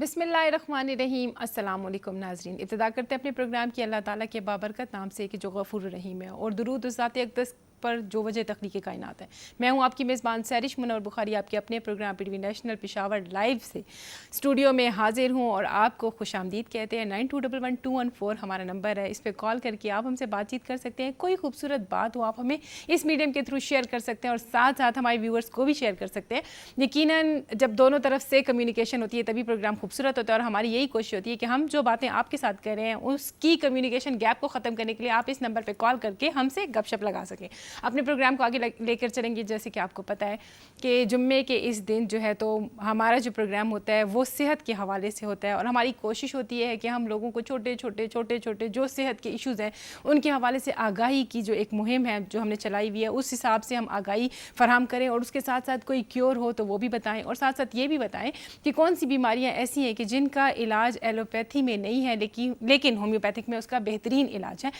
بسم اللہ الرحمن الرحیم۔ السلام علیکم ناظرین، ابتدا کرتے ہیں اپنے پروگرام کی اللہ تعالیٰ کے بابرکت نام سے کہ جو غفور الرحیم ہے، اور درود اس ذات اقدس پر جو وجہ تخلیق کائنات ہے۔ میں ہوں آپ کی میزبان سیرش منور بخاری، آپ کے اپنے programme P T V national Peshawar live سے اسٹوڈیو میں حاضر ہوں اور آپ کو خوش آمدید کہتے ہیں۔ 92111214 ہمارا نمبر ہے، اس پہ کال کر کے آپ ہم سے بات چیت کر سکتے ہیں۔ کوئی خوبصورت بات ہو آپ ہمیں اس میڈیم کے تھرو شیئر کر سکتے ہیں اور ساتھ ساتھ ہمارے ویورز کو بھی شیئر کر سکتے ہیں۔ یقیناً جب دونوں طرف سے کمیونیکیشن ہوتی ہے تبھی پروگرام خوبصورت ہوتا ہے، اور ہماری یہی کوشش ہوتی ہے کہ ہم جو باتیں آپ کے ساتھ کر رہے ہیں اس کی کمیونیکیشن گیپ کو ختم کرنے کے لیے آپ اس نمبر پہ کال کر کے ہم سے گپ شپ لگا سکیں۔ اپنے پروگرام کو آگے لے کر چلیں گے، جیسے کہ آپ کو پتہ ہے کہ جمعے کے اس دن جو ہے تو ہمارا جو پروگرام ہوتا ہے وہ صحت کے حوالے سے ہوتا ہے، اور ہماری کوشش ہوتی ہے کہ ہم لوگوں کو چھوٹے چھوٹے جو صحت کے ایشوز ہیں ان کے حوالے سے آگاہی کی جو ایک مہم ہے جو ہم نے چلائی ہوئی ہے، اس حساب سے ہم آگاہی فراہم کریں، اور اس کے ساتھ ساتھ کوئی کیور ہو تو وہ بھی بتائیں، اور ساتھ ساتھ یہ بھی بتائیں کہ کون سی بیماریاں ایسی ہیں کہ جن کا علاج ایلوپیتھی میں نہیں ہے لیکن ہومیوپیتھک میں اس کا بہترین علاج ہے۔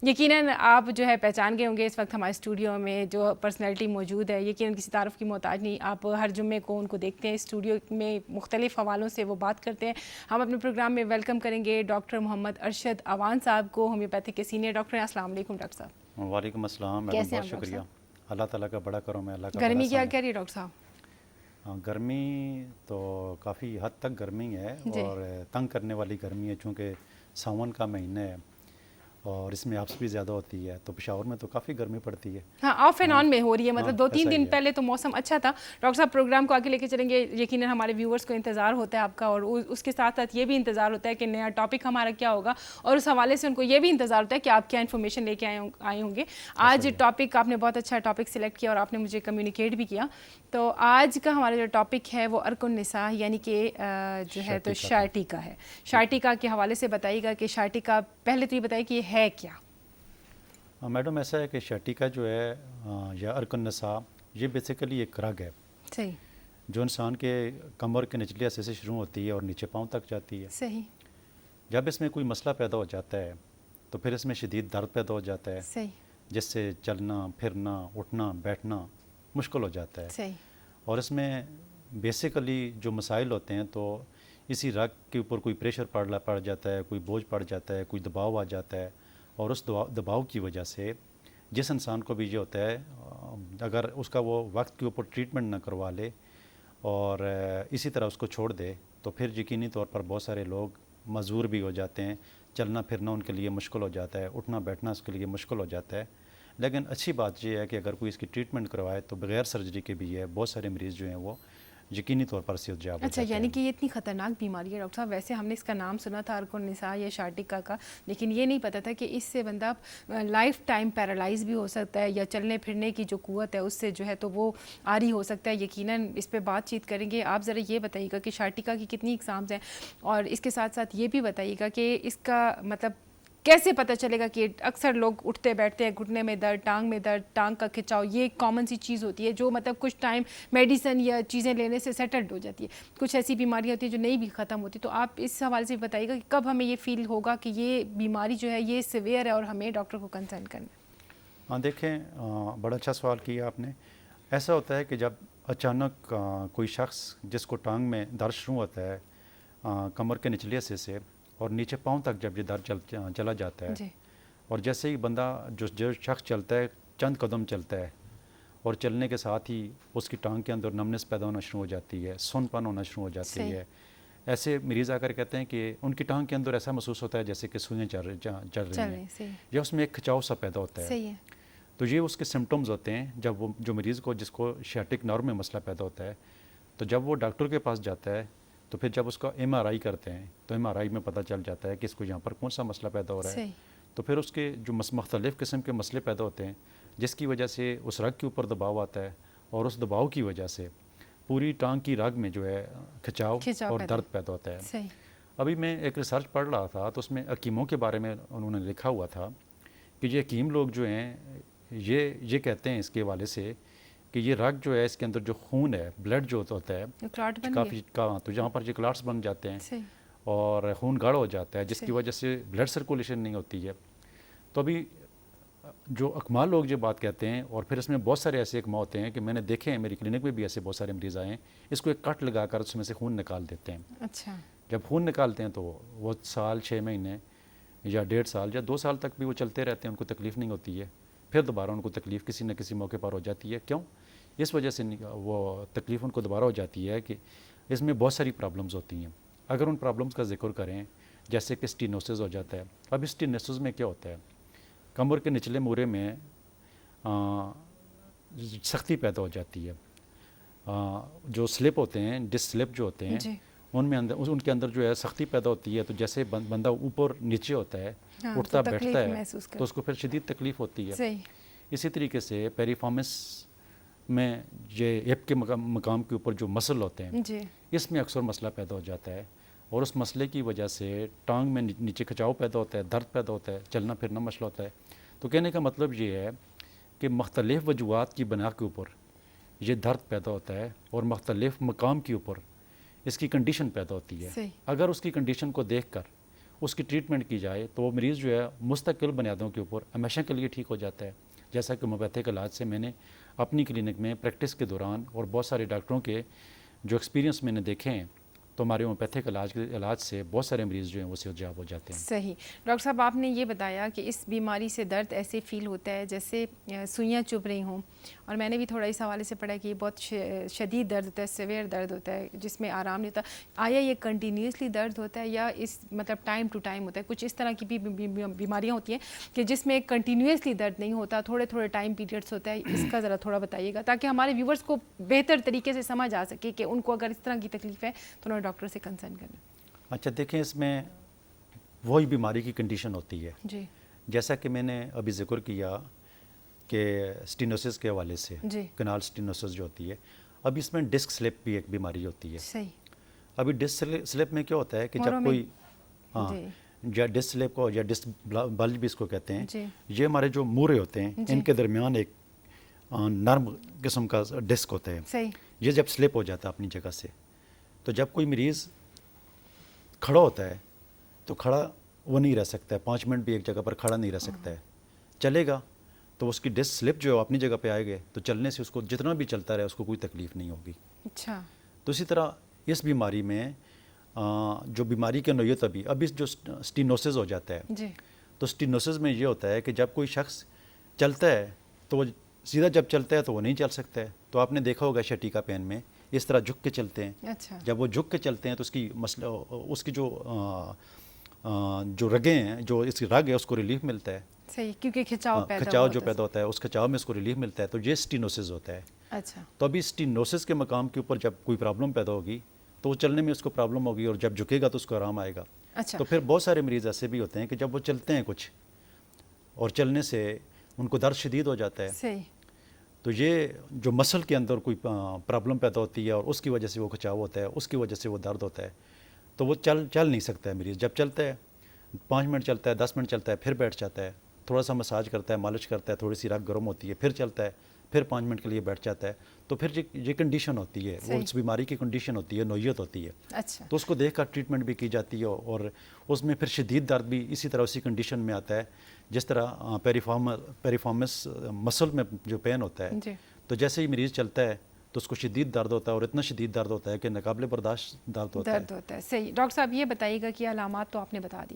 یقیناً آپ جو ہے پہچان گئے ہوں گے اس وقت ہمارے اسٹوڈیو میں جو پرسنالٹی موجود ہے، یقیناً کسی تعارف کی محتاج نہیں، آپ ہر جمعے کو ان کو دیکھتے ہیں اسٹوڈیو میں، مختلف حوالوں سے وہ بات کرتے ہیں۔ ہم اپنے پروگرام میں ویلکم کریں گے ڈاکٹر محمد ارشد اعوان صاحب کو، ہومیوپیتھک کے سینئر ڈاکٹر ہیں۔ السلام علیکم ڈاکٹر صاحب۔ وعلیکم السلام میڈم، کیسے ہیں بہت آپ ڈاکٹر شکریہ۔ صاحب؟ اللہ تعالیٰ کا بڑا کرم ہے، اللہ کا گرمی بڑا کیا احسان کہہ رہی ہے ڈاکٹر صاحب؟ ہے۔ گرمی تو کافی حد تک گرمی ہے، جی۔ اور تنگ کرنے والی گرمی ہے، چونکہ ساون کا مہینہ ہے اور اس میں آپس بھی زیادہ ہوتی ہے، تو پشاور میں تو کافی گرمی پڑتی ہے۔ ہاں، آف اینڈ آن میں ہو رہی ہے، مطلب 2-3 دن ایسا ہی ہے۔ پہلے تو موسم اچھا تھا۔ ڈاکٹر صاحب پروگرام کو آگے لے کے چلیں گے، یقیناً ہمارے ویورز کو انتظار ہوتا ہے آپ کا، اور اس کے ساتھ ساتھ یہ بھی انتظار ہوتا ہے کہ نیا ٹاپک ہمارا کیا ہوگا، اور اس حوالے سے ان کو یہ بھی انتظار ہوتا ہے کہ آپ کیا انفارمیشن لے کے آئے ہوں گے۔ آج ٹاپک آپ نے بہت اچھا ٹاپک سلیکٹ کیا اور آپ نے مجھے کمیونیکیٹ بھی کیا۔ تو آج کا ہمارا جو ٹاپک ہے وہ ارک النساء یعنی کہ جو ہے تو شائٹیکا ہے۔ شائٹیکا کے حوالے سے بتائیے گا کہ شائٹیکا، پہلے تو یہ بتائیے کہ یہ ہے کیا؟ میڈم ایسا ہے کہ شائٹیکا جو ہے یا ارک النساء، یہ بیسیکلی ایک رگ ہے صحیح، جو انسان کے کمر کے نچلے حصے سے شروع ہوتی ہے اور نیچے پاؤں تک جاتی ہے۔ صحیح، جب اس میں کوئی مسئلہ پیدا ہو جاتا ہے تو پھر اس میں شدید درد پیدا ہو جاتا ہے، صحیح، جس سے چلنا پھرنا اٹھنا بیٹھنا مشکل ہو جاتا ہے۔ صحیح، اور اس میں بیسیکلی جو مسائل ہوتے ہیں تو اسی رگ کے اوپر کوئی پریشر پڑ جاتا ہے، کوئی بوجھ پڑ جاتا ہے، کوئی دباؤ آ جاتا ہے، اور اس دباؤ کی وجہ سے جس انسان کو بھی یہ ہوتا ہے، اگر اس کا وہ وقت کے اوپر ٹریٹمنٹ نہ کروا لے اور اسی طرح اس کو چھوڑ دے تو پھر یقینی طور پر بہت سارے لوگ معذور بھی ہو جاتے ہیں، چلنا پھرنا ان کے لیے مشکل ہو جاتا ہے، اٹھنا بیٹھنا اس کے لیے مشکل ہو جاتا ہے۔ لیکن اچھی بات یہ ہے کہ اگر کوئی اس کی ٹریٹمنٹ کروائے تو بغیر سرجری کے بھی ہے، بہت سارے مریض جو ہیں وہ یقینی طور پر صحت یاب ہو اچھا، جاتے یعنی ہیں۔ کہ یہ اتنی خطرناک بیماری ہے ڈاکٹر صاحب؟ ویسے ہم نے اس کا نام سنا تھا ارک النساء یا شائٹیکا کا، لیکن یہ نہیں پتہ تھا کہ اس سے بندہ لائف ٹائم پیرالائز بھی ہو سکتا ہے، یا چلنے پھرنے کی جو قوت ہے اس سے جو ہے تو وہ عاری ہو سکتا ہے۔ یقیناً اس پہ بات چیت کریں گے۔ آپ ذرا یہ بتائیے گا کہ شائٹیکا کی کتنی اقسام ہیں، اور اس کے ساتھ ساتھ یہ بھی بتائیے گا کہ اس کا مطلب کیسے پتہ چلے گا کہ اکثر لوگ اٹھتے بیٹھتے ہیں، گھٹنے میں درد، ٹانگ میں درد، ٹانگ کا کھچاؤ، یہ ایک کامن سی چیز ہوتی ہے جو مطلب کچھ ٹائم میڈیسن یا چیزیں لینے سے سیٹلڈ ہو جاتی ہے۔ کچھ ایسی بیماریاں ہوتی ہیں جو نہیں بھی ختم ہوتی، تو آپ اس حوالے سے بتائیے گا کہ کب ہمیں یہ فیل ہوگا کہ یہ بیماری جو ہے یہ سیویئر ہے اور ہمیں ڈاکٹر کو کنسلٹ کرنا ہے؟ ہاں دیکھیں، بڑا اچھا سوال کیا آپ نے۔ ایسا ہوتا ہے کہ جب اچانک کوئی شخص جس کو ٹانگ میں درد شروع ہوتا ہے کمر کے نچلے حصے سے اور نیچے پاؤں تک جب یہ درد چلا جاتا ہے، جی، اور جیسے ہی بندہ جو شخص چلتا ہے چند قدم چلتا ہے اور چلنے کے ساتھ ہی اس کی ٹانگ کے اندر نمنس پیدا ہونا شروع ہو جاتی ہے، سن پن ہونا شروع ہو جاتی ہے۔ ایسے مریض آ کر کہتے ہیں کہ ان کی ٹانگ کے اندر ایسا محسوس ہوتا ہے جیسے کہ سوئیں چل رہی ہیں، یا اس میں ایک کھچاؤ سا پیدا ہوتا ہے۔ صحیح ہے، تو یہ اس کے سمٹمز ہوتے ہیں جب وہ جو مریض کو جس کو شائٹک نرو میں مسئلہ پیدا ہوتا ہے، تو جب وہ ڈاکٹر کے پاس جاتا ہے تو پھر جب اس کا ایم آر آئی کرتے ہیں تو ایم آر آئی میں پتہ چل جاتا ہے کہ اس کو یہاں پر کون سا مسئلہ پیدا ہو رہا ہے۔ تو پھر اس کے جو مختلف قسم کے مسئلے پیدا ہوتے ہیں جس کی وجہ سے اس رگ کے اوپر دباؤ آتا ہے، اور اس دباؤ کی وجہ سے پوری ٹانگ کی رگ میں جو ہے کھچاؤ اور درد پیدا ہوتا ہے۔ ابھی میں ایک ریسرچ پڑھ رہا تھا تو اس میں حکیموں کے بارے میں انہوں نے لکھا ہوا تھا کہ یہ حکیم لوگ جو ہیں یہ کہتے ہیں اس کے حوالے سے کہ یہ رگ جو ہے اس کے اندر جو خون ہے، بلڈ جو ہوتا ہے کافی تو جہاں پر یہ کلاٹس بن جاتے ہیں اور خون گاڑھ ہو جاتا ہے، جس کی وجہ سے بلڈ سرکولیشن نہیں ہوتی ہے۔ تو ابھی جو اکمال لوگ جو بات کہتے ہیں، اور پھر اس میں بہت سارے ایسے اکما ہوتے ہیں کہ میں نے دیکھے ہیں، میری کلینک میں بھی ایسے بہت سارے مریض آئے ہیں، اس کو ایک کٹ لگا کر اس میں سے خون نکال دیتے ہیں۔ اچھا، جب خون نکالتے ہیں تو وہ سال 6 مہینے یا 1.5 سال یا 2 سال تک بھی وہ چلتے رہتے ہیں، ان کو تکلیف نہیں ہوتی ہے. پھر دوبارہ ان کو تکلیف کسی نہ کسی موقع پر ہو جاتی ہے. کیوں؟ اس وجہ سے وہ تکلیف ان کو دوبارہ ہو جاتی ہے کہ اس میں بہت ساری پرابلمز ہوتی ہیں. اگر ان پرابلمز کا ذکر کریں جیسے کہ اسٹینوسس ہو جاتا ہے. اب اسٹینوسس میں کیا ہوتا ہے؟ کمر کے نچلے مورے میں سختی پیدا ہو جاتی ہے. جو سلپ ہوتے ہیں، ڈسک سلپ جو ہوتے ہیں، جی ان کے اندر جو ہے سختی پیدا ہوتی ہے. تو جیسے بندہ اوپر نیچے ہوتا ہے، اٹھتا بیٹھتا ہے، تو اس کو پھر شدید تکلیف ہوتی ہے. صحیح. اسی طریقے سے پیریفارمس میں یہ ہپ کے مقام کے اوپر جو مسل ہوتے ہیں، جی اس میں اکثر مسئلہ پیدا ہو جاتا ہے. اور اس مسئلے کی وجہ سے ٹانگ میں نیچے کھچاؤ پیدا ہوتا ہے، درد پیدا ہوتا ہے، چلنا پھرنا مسئلہ ہوتا ہے. تو کہنے کا مطلب یہ ہے کہ مختلف وجوہات کی بنا کے اوپر یہ درد پیدا ہوتا ہے اور مختلف مقام کے اوپر اس کی کنڈیشن پیدا ہوتی ہے. صحیح. اگر اس کی کنڈیشن کو دیکھ کر اس کی ٹریٹمنٹ کی جائے تو وہ مریض جو ہے مستقل بنیادوں کے اوپر ہمیشہ کے لیے ٹھیک ہو جاتا ہے. جیسا کہ ہومیوپیتھک علاج سے میں نے اپنی کلینک میں پریکٹس کے دوران اور بہت سارے ڈاکٹروں کے جو ایکسپیرینس میں نے دیکھے ہیں، تو ہمارے ہومیوپیتھک علاج سے بہت سارے مریض جو ہیں وہ صحتیاب ہو جاتے ہیں. صحیح. ڈاکٹر صاحب آپ نے یہ بتایا کہ اس بیماری سے درد ایسے فیل ہوتا ہے جیسے سوئیاں چبھ رہی ہوں، اور میں نے بھی تھوڑا اس حوالے سے پڑھا کہ یہ بہت شدید درد ہوتا ہے، سیویئر درد ہوتا ہے جس میں آرام نہیں ہوتا. آیا یہ کنٹینیوسلی درد ہوتا ہے یا اس مطلب ٹائم ٹو ٹائم ہوتا ہے؟ کچھ اس طرح کی بھی بیماریاں ہوتی ہیں کہ جس میں کنٹینیوسلی درد نہیں ہوتا، تھوڑے تھوڑے ٹائم پیریڈس ہوتا ہے. اس کا ذرا تھوڑا بتائیے گا تاکہ ہمارے ویورز کو بہتر طریقے سے سمجھ آ سکے کہ ان کو اگر اس طرح کی تکلیف ہے تو انہوں نے ڈاکٹر سے کنسرن کرنا. اچھا دیکھیں، اس میں وہی بیماری کی کنڈیشن ہوتی ہے. جی جیسا کہ میں نے ابھی ذکر کیا کہ اسٹینوسس کے حوالے سے، جی کنال اسٹینوسس جو ہوتی ہے. اب اس میں ڈسک سلپ بھی ایک بیماری ہوتی ہے. صحیح. ابھی ڈسک سلپ میں کیا ہوتا ہے کہ جب کوئی یا ڈسک سلپ کو یا ڈسک بلج بھی اس کو کہتے ہیں، جی یہ ہمارے جو مورے ہوتے ہیں ان کے درمیان ایک نرم قسم کا ڈسک ہوتا ہے. صحیح. یہ جب سلپ ہو جاتا ہے اپنی جگہ سے، تو جب کوئی مریض کھڑا ہوتا ہے تو کھڑا وہ نہیں رہ سکتا ہے، 5 منٹ بھی ایک جگہ پر کھڑا نہیں رہ سکتا ہے. چلے گا تو اس کی ڈسک سلپ جو ہے اپنی جگہ پہ آئے گے تو چلنے سے اس کو جتنا بھی چلتا رہے اس کو کوئی تکلیف نہیں ہوگی. اچھا. تو اسی طرح اس بیماری میں جو بیماری کی نوعیت اب اس جو اسٹینوسس ہو جاتا ہے، جی تو اسٹینوسس میں یہ ہوتا ہے کہ جب کوئی شخص چلتا ہے تو وہ سیدھا جب چلتا ہے تو وہ نہیں چل سکتا ہے. تو آپ نے دیکھا ہوگا شٹیکا پین میں اس طرح جھک کے چلتے ہیں. اچھا. جب وہ جھک کے چلتے ہیں تو اس کی جو رگیں ہیں، جو اس کی رگ ہے اس کو ریلیف ملتا ہے. صحیح، کیونکہ کھچاؤ جو پیدا ہوتا ہے اس کھچاؤ میں اس کو ریلیف ملتا ہے. تو یہ اسٹینوسس ہوتا ہے. اچھا. تو ابھی اسٹینوسس کے مقام کے اوپر جب کوئی پرابلم پیدا ہوگی تو وہ چلنے میں اس کو پرابلم ہوگی، اور جب جھکے گا تو اس کو آرام آئے گا. اچھا. تو پھر بہت سارے مریض ایسے بھی ہوتے ہیں کہ جب وہ چلتے ہیں کچھ اور چلنے سے ان کو درد شدید ہو جاتا ہے. صحیح. تو یہ جو مسل کے اندر کوئی پرابلم پیدا ہوتی ہے اور اس کی وجہ سے وہ کھچاؤ ہوتا ہے، اس کی وجہ سے وہ درد ہوتا ہے. تو وہ چل نہیں سکتا ہے مریض. جب چلتا ہے 5 منٹ چلتا ہے، 10 منٹ چلتا ہے، پھر بیٹھ جاتا ہے، تھوڑا سا مساج کرتا ہے، مالش کرتا ہے، تھوڑی سی رگ گرم ہوتی ہے، پھر چلتا ہے، پھر 5 منٹ کے لیے بیٹھ جاتا ہے. تو پھر یہ کنڈیشن ہوتی ہے، وہ اس بیماری کی کنڈیشن ہوتی ہے، نوعیت ہوتی ہے. اچھا. تو اس کو دیکھ کر ٹریٹمنٹ بھی کی جاتی ہے، اور اس میں پھر شدید درد بھی اسی طرح اسی کنڈیشن میں آتا ہے جس طرح پیریفارمس مسل میں جو پین ہوتا ہے. جی. تو جیسے ہی مریض چلتا ہے تو اس کو شدید درد ہوتا ہے، اور اتنا شدید درد ہوتا ہے کہ ناقابل برداشت درد ہوتا ہے. صحیح. ڈاکٹر صاحب یہ بتائیے گا کہ علامات تو آپ نے بتا دی،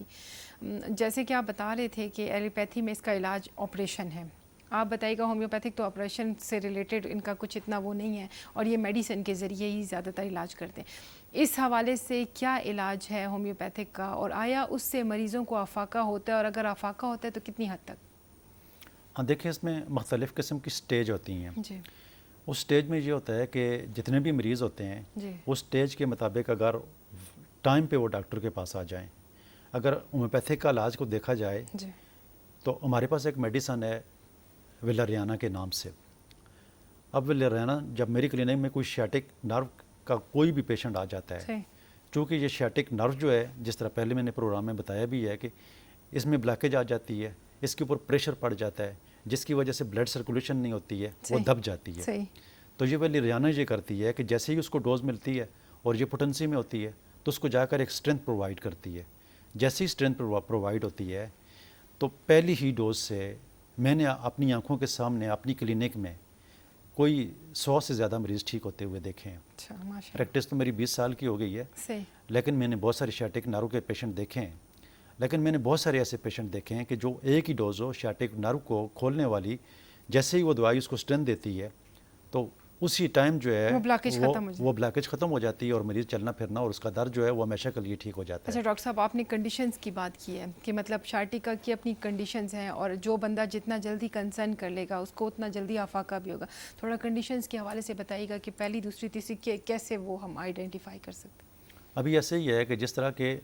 جیسے کہ آپ بتا رہے تھے کہ ایلوپیتھی میں اس کا علاج آپریشن ہے. آپ بتائیے گا ہومیوپیتھک تو آپریشن سے ریلیٹڈ ان کا کچھ اتنا وہ نہیں ہے، اور یہ میڈیسن کے ذریعے ہی زیادہ تر علاج کرتے ہیں. اس حوالے سے کیا علاج ہے ہومیوپیتھک کا، اور آیا اس سے مریضوں کو افاقہ ہوتا ہے، اور اگر افاقہ ہوتا ہے تو کتنی حد تک؟ ہاں دیکھیں، اس میں مختلف قسم کی سٹیج ہوتی ہیں. جی. اس سٹیج میں یہ ہوتا ہے کہ جتنے بھی مریض ہوتے ہیں اس سٹیج کے مطابق اگر ٹائم پہ وہ ڈاکٹر کے پاس آ جائیں. اگر ہومیوپیتھک کا علاج کو دیکھا جائے تو ہمارے پاس ایک میڈیسن ہے ویلیریانا کے نام سے. اب ویلیریانا جب میری کلینک میں کوئی شیاٹک نرو کا کوئی بھی پیشنٹ آ جاتا ہے، چونکہ یہ شیاٹک نرو جو ہے، جس طرح پہلے میں نے پروگرام میں بتایا بھی ہے کہ اس میں بلاکیج آ جاتی ہے، اس کے اوپر پریشر پڑ جاتا ہے جس کی وجہ سے بلڈ سرکولیشن نہیں ہوتی ہے، وہ دب جاتی ہے. تو یہ ویلیریانا یہ کرتی ہے کہ جیسے ہی اس کو ڈوز ملتی ہے اور یہ پوٹنسی میں ہوتی ہے تو اس کو جا کر ایک اسٹرینتھ پرووائڈ کرتی ہے. جیسی اسٹرینتھ پرووائڈ ہوتی ہے تو پہلی ہی ڈوز سے میں نے اپنی آنکھوں کے سامنے اپنی کلینک میں کوئی 100 سے زیادہ مریض ٹھیک ہوتے ہوئے دیکھے ہیں. اچھا ماشاء اللہ. پریکٹس تو میری 20 سال کی ہو گئی ہے, صحیح. لیکن میں نے بہت سارے شیاٹک نرو کے پیشنٹ دیکھے ہیں. لیکن میں نے بہت سارے ایسے پیشنٹ دیکھے ہیں کہ جو ایک ہی ڈوز ہو شیاٹک نرو کو کھولنے والی, جیسے ہی وہ دوائی اس کو اسٹرینتھ دیتی ہے تو اسی ٹائم جو ہے وہ بلاکیج ختم ہو جاتی ہے اور مریض چلنا پھرنا اور اس کا درد جو ہے وہ ہمیشہ کے لیے ٹھیک ہو جاتا ہے. اچھا ڈاکٹر صاحب, آپ نے کنڈیشنز کی بات کی ہے کہ مطلب شارٹیکا کی اپنی کنڈیشنز ہیں اور جو بندہ جتنا جلدی کنسرن کر لے گا اس کو اتنا جلدی افاقہ بھی ہوگا. تھوڑا کنڈیشنز کے حوالے سے بتائیے گا کہ پہلی دوسری تیسری کیسے وہ ہم آئیڈینٹیفائی کر سکتے ہیں. ابھی ایسے ہی ہے کہ جس طرح کہ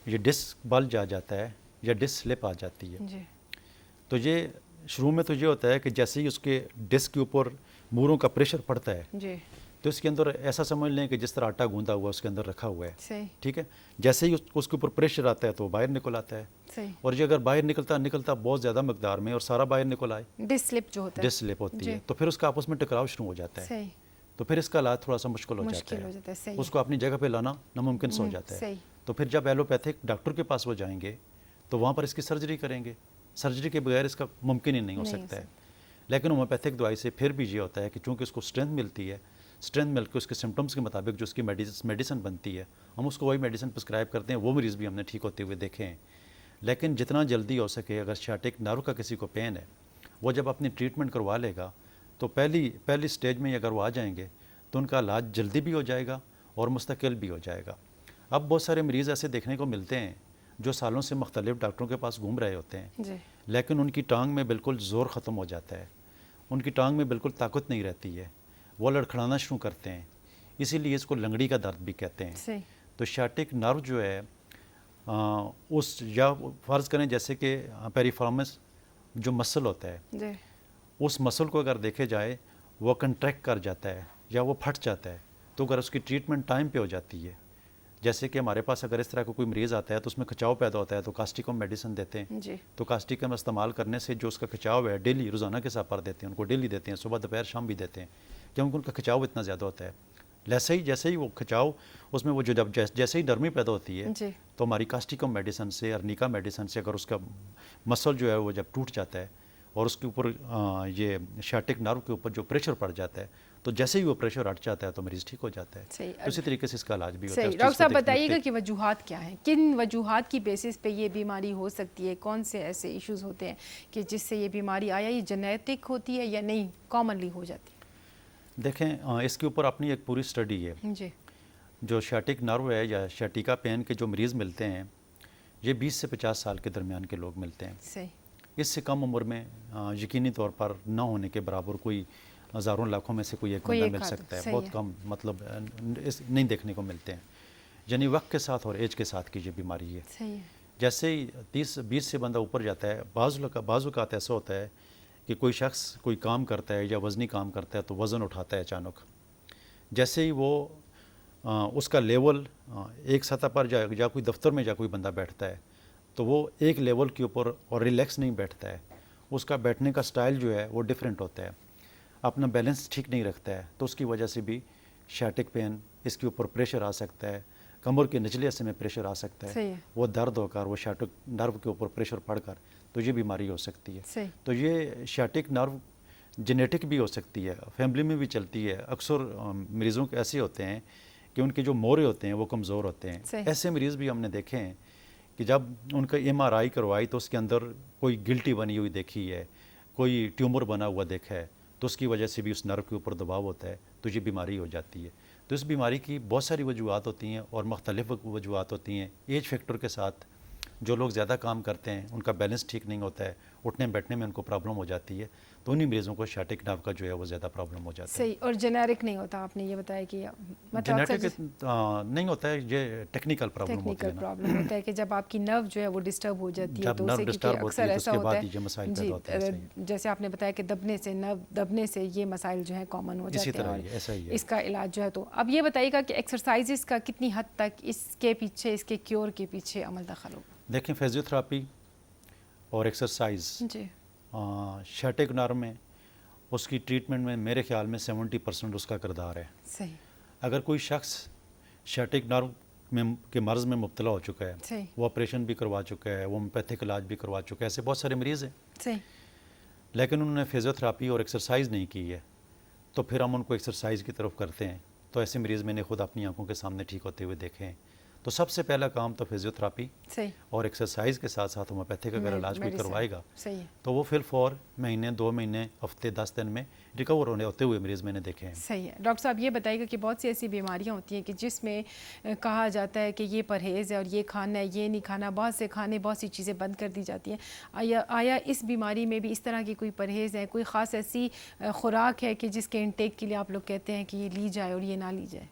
یہ ڈسک بلج آ جاتا ہے یا ڈسک سلپ آ جاتی ہے, جی, تو یہ شروع میں تو یہ ہوتا ہے کہ جیسے ہی اس کے ڈسک کے اوپر موروں کا پریشر پڑتا ہے جی, تو اس کے اندر ایسا سمجھ لیں کہ جس طرح آٹا گوندا ہوا اس کے اندر رکھا ہوا ہے. صحیح. ٹھیک ہے, جیسے ہی اس کے اوپر پریشر آتا ہے تو باہر نکل آتا ہے. صحیح. اور یہ اگر باہر نکلتا بہت زیادہ مقدار میں اور سارا باہر نکل آئے, ڈسک سلپ جو ہوتا ہے, ڈسک سلپ ہوتی ہے, تو پھر اس کا آپس میں ٹکراؤ شروع ہو جاتا ہے. صحیح. تو پھر اس کا علاج تھوڑا سا مشکل ہو جاتا ہے. صحیح. اس کو اپنی جگہ پہ لانا ناممکن سے ہو جاتا ہے. صحیح. تو پھر جب ایلوپیتھک ڈاکٹر کے پاس وہ جائیں گے تو وہاں پر اس کی سرجری کریں گے. سرجری کے بغیر اس کا ممکن ہی نہیں ہو سکتا ہے. لیکن ہومیوپیتھک دوائی سے پھر بھی یہ ہوتا ہے کہ چونکہ اس کو اسٹرینتھ ملتی ہے, اسٹرینتھ مل کے اس کے سمٹمس کے مطابق جو اس کی میڈیسن بنتی ہے ہم اس کو وہی میڈیسن پرسکرائب کرتے ہیں. وہ مریض بھی ہم نے ٹھیک ہوتے ہوئے دیکھے ہیں. لیکن جتنا جلدی ہو سکے اگر شیاٹک نرو کا کسی کو پین ہے وہ جب اپنی ٹریٹمنٹ کروا لے گا تو پہلی سٹیج میں اگر وہ آ جائیں گے تو ان کا علاج جلدی بھی ہو جائے گا اور مستقل بھی ہو جائے گا. اب بہت سارے مریض ایسے دیکھنے کو ملتے ہیں جو سالوں سے مختلف ڈاکٹروں کے پاس گھوم رہے ہوتے ہیں, جی, لیکن ان کی ٹانگ میں بالکل زور ختم ہو جاتا ہے, ان کی ٹانگ میں بالکل طاقت نہیں رہتی ہے, وہ لڑکھڑانا شروع کرتے ہیں. اسی لیے اس کو لنگڑی کا درد بھی کہتے ہیں. صحیح. تو شیاٹک نرو جو ہے اس یا فرض کریں جیسے کہ پیریفارمس جو مسل ہوتا ہے, جی, اس مسل کو اگر دیکھے جائے وہ کنٹریکٹ کر جاتا ہے یا وہ پھٹ جاتا ہے, تو اگر اس کی ٹریٹمنٹ ٹائم پہ ہو جاتی ہے, جیسے کہ ہمارے پاس اگر اس طرح کا کوئی مریض آتا ہے تو اس میں کھچاؤ پیدا ہوتا ہے تو کاسٹیکم میڈیسن دیتے ہیں. جی, تو کاسٹیکم استعمال کرنے سے جو اس کا کھچاؤ ہے ڈیلی روزانہ کے ساتھ پر دیتے ہیں, ان کو ڈیلی دیتے ہیں, صبح دوپہر شام بھی دیتے ہیں, کیونکہ ان کا کھچاؤ اتنا زیادہ ہوتا ہے. جیسے ہی وہ کھچاؤ اس میں وہ جو جیسے ہی نرمی پیدا ہوتی ہے جی, تو ہماری کاسٹیکم میڈیسن سے ارنیکا میڈیسن سے اگر اس کا مسل جو ہے وہ جب ٹوٹ جاتا ہے اور اس کے اوپر یہ شیاٹک نرو کے اوپر جو پریشر پڑ جاتا ہے تو جیسے ہی وہ پریشر ہٹ جاتا ہے تو مریض ٹھیک ہو جاتا ہے. صحیح. اسی طریقے سے اس کا علاج بھی ہوتا ہے. صحیح. ڈاکٹر صاحب بتائیے گا کہ وجوہات کیا ہیں, کن وجوہات کی بیسس پہ یہ بیماری ہو سکتی ہے, کون سے ایسے ایشوز ہوتے ہیں کہ جس سے یہ بیماری آیا یہ جینیٹک ہوتی ہے یا نہیں کامنلی ہو جاتی ہے؟ دیکھیں اس کے اوپر اپنی ایک پوری اسٹڈی ہے. جی, جو شیاٹک نرو ہے یا شیاٹیکا پین کے جو مریض ملتے ہیں یہ 20 سے 50 سال کے درمیان کے لوگ ملتے ہیں. صحیح. اس سے کم عمر میں یقینی طور پر نہ ہونے کے برابر کوئی ہزاروں لاکھوں میں سے کوئی ایک بندہ مل سکتا ہے. بہت کم مطلب نہیں دیکھنے کو ملتے ہیں. یعنی وقت کے ساتھ اور ایج کے ساتھ کی یہ بیماری ہے. صحیح ہے. جیسے ہی 30-20 سے بندہ اوپر جاتا ہے, بعض اوقات ایسا ہوتا ہے کہ کوئی شخص کوئی کام کرتا ہے یا وزنی کام کرتا ہے تو وزن اٹھاتا ہے اچانک, جیسے ہی وہ اس کا لیول ایک سطح پر یا کوئی دفتر میں یا کوئی بندہ بیٹھتا ہے تو وہ ایک لیول کے اوپر اور ریلیکس نہیں بیٹھتا ہے, اس کا بیٹھنے کا سٹائل جو ہے وہ ڈیفرنٹ ہوتا ہے, اپنا بیلنس ٹھیک نہیں رکھتا ہے, تو اس کی وجہ سے بھی شیاٹک پین اس کے اوپر پریشر آ سکتا ہے, کمر کے نچلے حصے میں پریشر آ سکتا ہے, وہ درد ہو کر وہ شیاٹک نرو کے اوپر پریشر پڑ کر تو یہ بیماری ہو سکتی ہے. تو یہ شیاٹک نرو جینیٹک بھی ہو سکتی ہے, فیملی میں بھی چلتی ہے. اکثر مریضوں کے ایسے ہوتے ہیں کہ ان کے جو مورے ہوتے ہیں وہ کمزور ہوتے ہیں. ایسے مریض بھی ہم نے دیکھے ہیں کہ جب ان کا MRI کروائی تو اس کے اندر کوئی گلٹی بنی ہوئی دیکھی ہے, کوئی ٹیومر بنا ہوا دیکھا ہے, تو اس کی وجہ سے بھی اس نرو کے اوپر دباؤ ہوتا ہے تو یہ بیماری ہو جاتی ہے. تو اس بیماری کی بہت ساری وجوہات ہوتی ہیں اور مختلف وجوہات ہوتی ہیں. ایج فیکٹر کے ساتھ جو لوگ زیادہ کام کرتے ہیں ان کا بیلنس ٹھیک نہیں ہوتا ہے, اٹھنے بیٹھنے میں ان کو پرابلم ہو جاتی ہے, تو انہی مریضوں کو شیاٹک نرو کا جو ہے وہ زیادہ پرابلم ہو جاتا ہے. صحیح. اور جنیرک نہیں ہوتا, آپ نے یہ بتایا کہ جینیٹک نہیں ہوتا ہے, یہ ٹیکنیکل پرابلم ہوتا ہے کہ جب آپ کی نرو جو ہے وہ ڈسٹرب ہو جاتی ہے تو اسے کیونکہ اکثر ایسا ہوتا ہے جی, جیسے آپ نے بتایا کہ دبنے سے یہ مسائل جو ہیں کامن ہو جاتے ہیں اور اس کا علاج جو ہے. تو اب یہ بتائیے گا کہ ایکسرسائزز کا کتنی حد تک اس کے پیچھے, اس کے کیور کے پیچھے عمل دخل ہوگا؟ دیکھیں فزیوتھراپی اور ایکسرسائز جی شیاٹک نرو میں اس کی ٹریٹمنٹ میں میرے خیال میں 70% اس کا کردار ہے. صحیح. اگر کوئی شخص شیاٹک نرو کے مرض میں مبتلا ہو چکا ہے, وہ آپریشن بھی کروا چکا ہے, وہ ہومیوپیتھک علاج بھی کروا چکا ہے, ایسے بہت سارے مریض ہیں, صحیح, لیکن انہوں نے فزیوتھراپی اور ایکسرسائز نہیں کی ہے تو پھر ہم ان کو ایکسرسائز کی طرف کرتے ہیں. تو ایسے مریض میں نے خود اپنی آنکھوں کے سامنے ٹھیک ہوتے ہوئے دیکھے ہیں. تو سب سے پہلا کام تو فزیو تھراپی صحیح اور ایکسرسائز کے ساتھ ساتھ ہومیوپیتھک اگر علاج کوئی کروائے گا صحیح ہے تو وہ پھر فور مہینے 2 مہینے ہفتے 10 دن میں ریکور ہوتے ہوئے مریض میں نے دیکھے ہیں. صحیح ہے. ڈاکٹر صاحب یہ بتائیے گا کہ بہت سی ایسی بیماریاں ہوتی ہیں کہ جس میں کہا جاتا ہے کہ یہ پرہیز ہے اور یہ کھانا ہے یہ نہیں کھانا, بہت سے کھانے بہت سی چیزیں بند کر دی جاتی ہیں. آیا اس بیماری میں بھی اس طرح کی کوئی پرہیز ہے, کوئی خاص ایسی خوراک ہے کہ جس کے انٹیک کے لیے آپ لوگ کہتے ہیں کہ یہ لی جائے اور یہ نہ لی جائے؟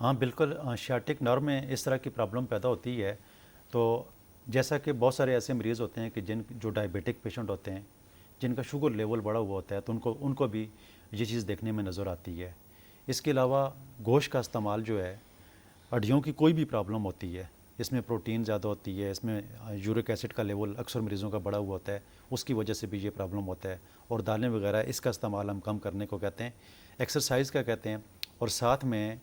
ہاں بالکل, شیاٹک نرو میں اس طرح کی پرابلم پیدا ہوتی ہے. تو جیسا کہ بہت سارے ایسے مریض ہوتے ہیں کہ جو ڈائبیٹک پیشنٹ ہوتے ہیں, جن کا شوگر لیول بڑا ہوا ہوتا ہے, تو ان کو بھی یہ چیز دیکھنے میں نظر آتی ہے. اس کے علاوہ گوشت کا استعمال جو ہے, ہڈیوں کی کوئی بھی پرابلم ہوتی ہے, اس میں پروٹین زیادہ ہوتی ہے, اس میں یورک ایسڈ کا لیول اکثر مریضوں کا بڑا ہوا ہوتا ہے, اس کی وجہ سے بھی یہ پرابلم ہوتا ہے. اور دالیں وغیرہ اس کا استعمال ہم کم کرنے کو کہتے ہیں, ایکسرسائز کا کہتے ہیں. اور ساتھ میں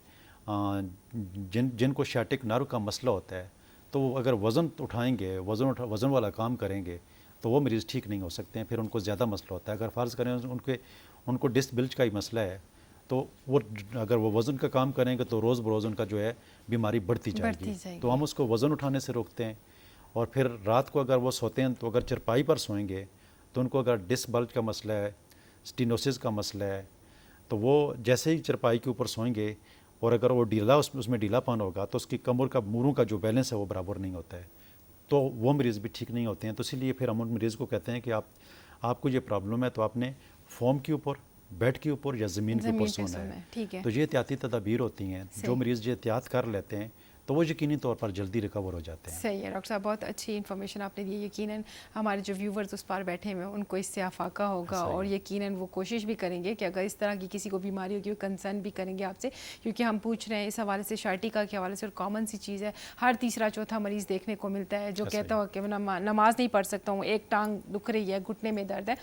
جن کو شیاٹک نرو کا مسئلہ ہوتا ہے تو وہ اگر وزن اٹھائیں گے, وزن والا کام کریں گے تو وہ مریض ٹھیک نہیں ہو سکتے ہیں, پھر ان کو زیادہ مسئلہ ہوتا ہے. اگر فرض کریں ان کو ڈسک بلج کا ہی مسئلہ ہے تو وہ اگر وہ وزن کا کام کریں گے تو روز بروز ان کا جو ہے بیماری بڑھتی جائے گی. تو ہم اس کو وزن اٹھانے سے روکتے ہیں. اور پھر رات کو اگر وہ سوتے ہیں تو اگر چرپائی پر سوئیں گے تو ان کو اگر ڈسک بلج کا مسئلہ ہے, سٹینوسس کا مسئلہ ہے, تو وہ جیسے ہی چرپائی کے اوپر سوئیں گے اور اگر وہ ڈھیلا اس میں ڈھیلا پان ہوگا تو اس کی کمر کا موروں کا جو بیلنس ہے وہ برابر نہیں ہوتا ہے, تو وہ مریض بھی ٹھیک نہیں ہوتے ہیں. تو اسی لیے پھر ہم ان مریض کو کہتے ہیں کہ آپ کو یہ پرابلم ہے تو آپ نے فوم کے اوپر, بیڈ کے اوپر یا زمین کے اوپر سونا ہے. تو یہ احتیاطی تدابیر ہوتی ہیں. جو مریض یہ احتیاط کر لیتے ہیں تو وہ یقینی طور پر جلدی ریکور ہو جاتے ہیں. صحیح ہے ڈاکٹر صاحب, بہت اچھی انفارمیشن آپ نے دی. یقیناً ہمارے جو ویورز اس پار بیٹھے ہوئے ہیں ان کو اس سے افاقہ ہوگا, اور یقیناً وہ کوشش بھی کریں گے کہ اگر اس طرح کی کسی کو بیماری ہوگی وہ کنسرن بھی کریں گے آپ سے, کیونکہ ہم پوچھ رہے ہیں اس حوالے سے شارٹیکا کے حوالے سے, اور کامن سی چیز ہے, ہر تیسرا چوتھا مریض دیکھنے کو ملتا ہے جو کہتا ہو کہ نماز نہیں پڑھ سکتا ہوں, ایک ٹانگ دکھ رہی ہے, گھٹنے میں درد ہے.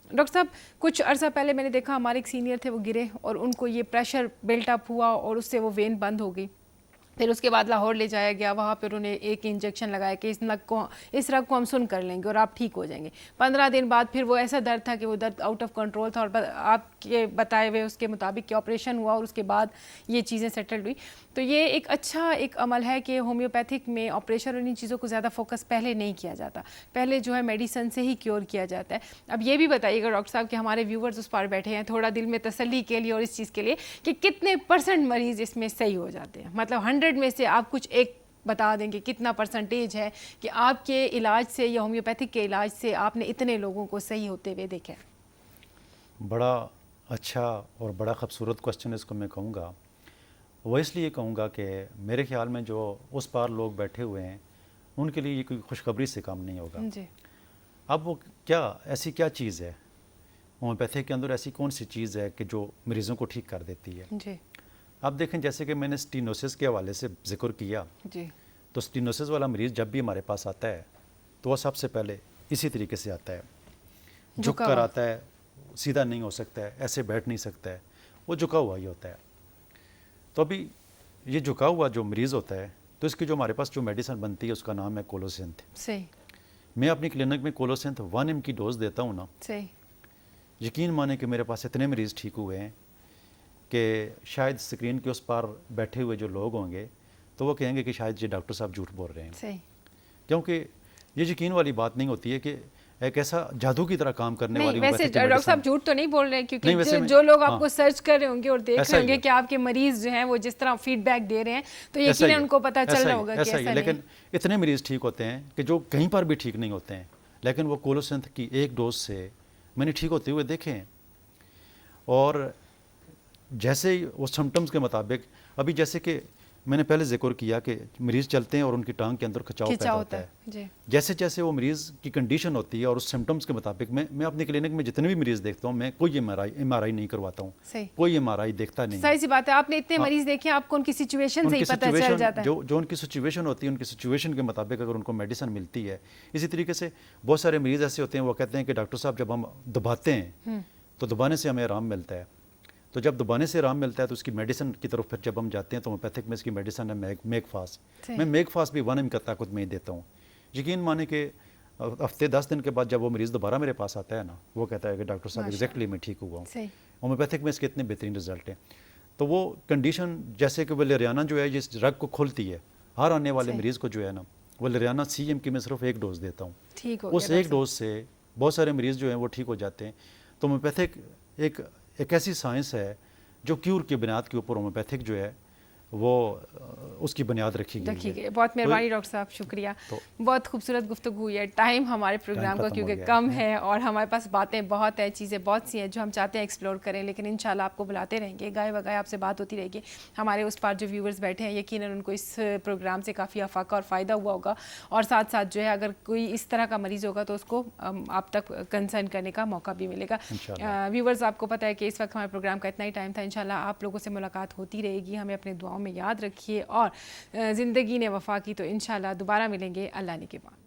ڈاکٹر صاحب کچھ عرصہ پہلے میں نے دیکھا ہمارے ایک سینئر تھے, وہ گرے اور ان کو یہ پریشر بلٹ اپ ہوا اور اس سے وہ وین بند ہو گئی. پھر اس کے بعد لاہور لے جایا گیا, وہاں پھر انہیں ایک انجیکشن لگایا کہ اس رگ کو ہم سن کر لیں گے اور آپ ٹھیک ہو جائیں گے. 15 دن بعد پھر وہ ایسا درد تھا کہ وہ درد آؤٹ آف کنٹرول تھا, اور آپ کے بتائے ہوئے اس کے مطابق کہ آپریشن ہوا اور اس کے بعد یہ چیزیں سیٹلڈ ہوئی. تو یہ ایک اچھا ایک عمل ہے کہ ہومیوپیتھک میں آپریشن اور ان چیزوں کو زیادہ فوکس پہلے نہیں کیا جاتا, پہلے جو ہے میڈیسن سے ہی کیور کیا جاتا ہے. اب یہ بھی بتائیے گا ڈاکٹر صاحب کہ ہمارے ویورز اس پار بیٹھے ہیں, تھوڑا دل میں تسلی کے لیے اور اس چیز کے لیے کہ کتنے % مریض اس میں صحیح ہو جاتے ہیں, مطلب 100 میں سے آپ کچھ ایک بتا دیں گے کتنا % ہے کہ آپ کے علاج سے یا ہومیوپیتھک کے علاج سے آپ نے اتنے لوگوں کو صحیح ہوتے ہوئے دیکھا ہے؟ بڑا اچھا اور بڑا خوبصورت کوسچن اس کو میں کہوں گا. وہ اس لیے کہوں گا کہ میرے خیال میں جو اس پار لوگ بیٹھے ہوئے ہیں ان کے لیے یہ کوئی خوشخبری سے کام نہیں ہوگا. جی. اب وہ ایسی کیا چیز ہے ہومیوپیتھک کے اندر, ایسی کون سی چیز ہے کہ جو مریضوں کو ٹھیک کر دیتی ہے؟ جی. اب دیکھیں جیسے کہ میں نے سٹینوسس کے حوالے سے ذکر کیا, جی. تو سٹینوسس والا مریض جب بھی ہمارے پاس آتا ہے تو وہ سب سے پہلے اسی طریقے سے آتا ہے, جھک کر آتا ہے, سیدھا نہیں ہو سکتا ہے, ایسے بیٹھ نہیں سکتا ہے, وہ جھکا ہوا ہی ہوتا ہے. تو ابھی یہ جھکا ہوا جو مریض ہوتا ہے تو اس کی جو ہمارے پاس جو میڈیسن بنتی ہے اس کا نام ہے کولوسینتھ. صحیح. میں اپنی کلینک میں کولوسینتھ 1 mg کی ڈوز دیتا ہوں نا, صحیح. یقین مانیں کہ میرے پاس اتنے مریض ٹھیک ہوئے ہیں کہ شاید اسکرین کے اس پار بیٹھے ہوئے جو لوگ ہوں گے تو وہ کہیں گے کہ شاید یہ ڈاکٹر صاحب جھوٹ بول رہے ہیں. صحیح. کیونکہ یہ یقین والی بات نہیں ہوتی ہے کہ ایک ایسا جادو کی طرح کام کرنے والی ویسے ڈاکٹر صاحب جھوٹ تو نہیں بول رہے ہیں, کیونکہ جو لوگ آپ کو سرچ کر رہے ہوں گے اور دیکھ رہے ہوں گے کہ آپ کے مریض جو ہیں وہ جس طرح فیڈ بیک دے رہے ہیں تو یقیناً ان کو پتہ چل رہا ہوگا کہ ایسا نہیں. لیکن اتنے مریض ٹھیک ہوتے ہیں کہ جو کہیں پر بھی ٹھیک نہیں ہوتے ہیں, لیکن وہ کولوسینتھ کی ایک ڈوز سے میں نے ٹھیک ہوتے ہوئے دیکھے ہیں. اور جیسے ہی وہ سمٹمز کے مطابق, ابھی جیسے کہ میں نے پہلے ذکر کیا کہ مریض چلتے ہیں اور ان کی ٹانگ کے اندر کھچاؤ پیدا ہوتا ہے. جی. جیسے جیسے وہ مریض کی کنڈیشن ہوتی ہے اور اس سمٹمز کے مطابق میں اپنی کلینک میں جتنے بھی مریض دیکھتا ہوں میں کوئی ایم آر آئی نہیں کرواتا ہوں. کوئی ایم آر آئی دیکھتا نہیں. صحیح سی بات ہے, آپ نے اتنے مریض دیکھے, آپ کو ان کی سچویشن سے ہی پتہ چل جاتا ہے. جو ان کی سچویشن ہوتی ہے ان کی سچویشن کے مطابق اگر ان کو میڈیسن ملتی ہے. اسی طریقے سے بہت سارے مریض ایسے ہوتے ہیں وہ کہتے ہیں کہ ڈاکٹر صاحب جب ہم دباتے ہیں تو دبانے سے ہمیں آرام ملتا ہے. تو جب دبانے سے آرام ملتا ہے تو اس کی میڈیسن کی طرف پھر جب ہم جاتے ہیں تو ہومیوپیتھک میں اس کی میڈیسن ہے میک فاس. میں میک فاس بھی 1 mg کا طاقت میں ہی دیتا ہوں. یقین مانے کہ ہفتے 10 دن کے بعد جب وہ مریض دوبارہ میرے پاس آتا ہے نا, وہ کہتا ہے کہ ڈاکٹر صاحب ایگزیکٹلی میں ٹھیک ہوا ہوں. ہومیوپیتھک میں اس کے اتنے بہترین رزلٹ ہیں. تو وہ کنڈیشن جیسے کہ ولیریانا جو ہے جس رگ کو کھولتی ہے، ہر آنے والے مریض کو جو ہے نا ولیریانا سی ایم کی میں صرف ایک ڈوز دیتا ہوں. ٹھیک ہو اس ایک ڈوز سے بہت سارے مریض جو ہیں وہ ٹھیک ہو جاتے ہیں. تو ہومیوپیتھک ایک ایسی سائنس ہے جو کیور کی بنیاد کے اوپر ہومیوپیتھک جو ہے وہ اس کی بنیاد رکھی گئی ہے. بہت مہربانی ڈاکٹر صاحب، شکریہ. بہت خوبصورت گفتگو ہوئی ہے. ٹائم ہمارے پروگرام کا کیونکہ کم ہے اور ہمارے پاس باتیں بہت ہیں، چیزیں بہت سی ہیں جو ہم چاہتے ہیں ایکسپلور کریں، لیکن انشاءاللہ آپ کو بلاتے رہیں گے، گائے بگائے آپ سے بات ہوتی رہے گی. ہمارے اس پار جو ویورز بیٹھے ہیں یقیناً ان کو اس پروگرام سے کافی افاقہ اور فائدہ ہوا ہوگا، اور ساتھ ساتھ جو ہے اگر کوئی اس طرح کا مریض ہوگا تو اس کو آپ تک کنسرن کرنے کا موقع بھی ملے گا. ویورز آپ کو پتہ ہے کہ اس وقت ہمارے پروگرام کا اتنا ہی ٹائم تھا. انشاءاللہ آپ لوگوں سے ملاقات ہوتی رہے گی. ہمیں اپنے دعاؤں میں یاد رکھیے اور زندگی نے وفا کی تو انشاءاللہ دوبارہ ملیں گے. اللہ نے کے بعد.